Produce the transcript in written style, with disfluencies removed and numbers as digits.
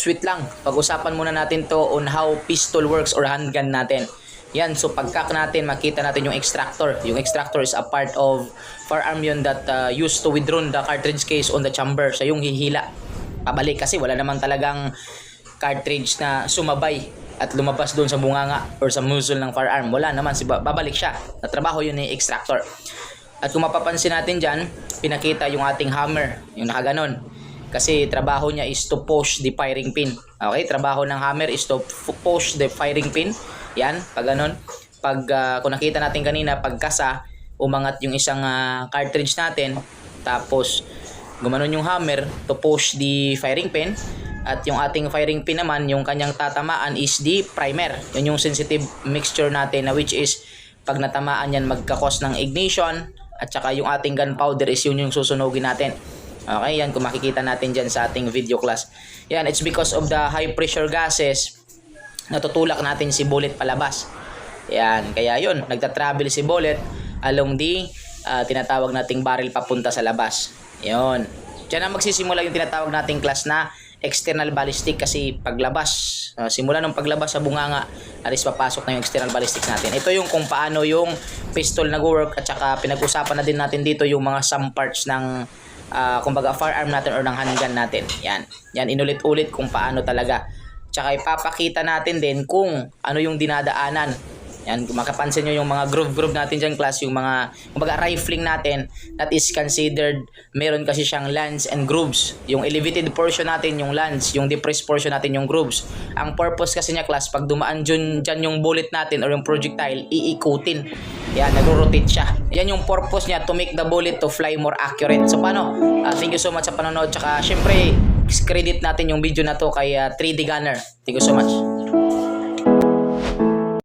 sweet lang. Pag-usapan muna natin to on how pistol works or handgun natin. Yan, so pagkak natin, makita natin yung extractor. Yung extractor is a part of firearm yun that used to withdraw the cartridge case on the chamber. So yung hihila, pabalik kasi wala namang talagang cartridge na sumabay at lumabas doon sa bunganga or sa muzzle ng firearm. Wala naman, babalik siya. Natrabaho yun ni extractor. At kung mapapansin natin dyan, pinakita yung ating hammer, yung nakaganon. Kasi trabaho niya is to push the firing pin. Okay, trabaho ng hammer is to push the firing pin. Yan, pag ganon. Pag kung nakita natin kanina, pagkasa, umangat yung isang cartridge natin. Tapos gumanon yung hammer to push the firing pin. At yung ating firing pin naman, yung kanyang tatamaan is the primer. Yun yung sensitive mixture natin na which is pag natamaan yan magkakos ng ignition. At saka yung ating gunpowder is yun yung susunugin natin. Okay, yan kung makikita natin dyan sa ating video class. Yan, it's because of the high pressure gases, natutulak natin si bullet palabas. Yan, kaya yun, nagta-travel si bullet along the tinatawag nating barrel papunta sa labas. Yun. Diyan na magsisimula yung tinatawag nating class na external ballistic kasi paglabas, simula ng paglabas sa bunganga, alis papasok na yung external ballistics natin. Ito yung kung paano yung pistol nag-work at saka pinag-usapan na din natin dito yung mga some parts ng kumbaga firearm natin or ng handgun natin. Yan. Yan, inulit-ulit kung paano talaga. Tsaka ipapakita natin din kung ano yung dinadaanan. Yan, kung makapansin nyo yung mga groove natin dyan class, yung mga kumbaga rifling natin that is considered, meron kasi siyang lands and grooves. Yung elevated portion natin yung lands, yung depressed portion natin yung grooves. Ang purpose kasi niya class, pag dumaan dyan yung bullet natin or yung projectile, iikutin. Yan, nagro-rotate siya. Yan yung purpose niya to make the bullet to fly more accurate. So paano? Thank you so much sa panonood. Tsaka syempre, credit natin yung video na to kay 3D Gunner. Thank you so much.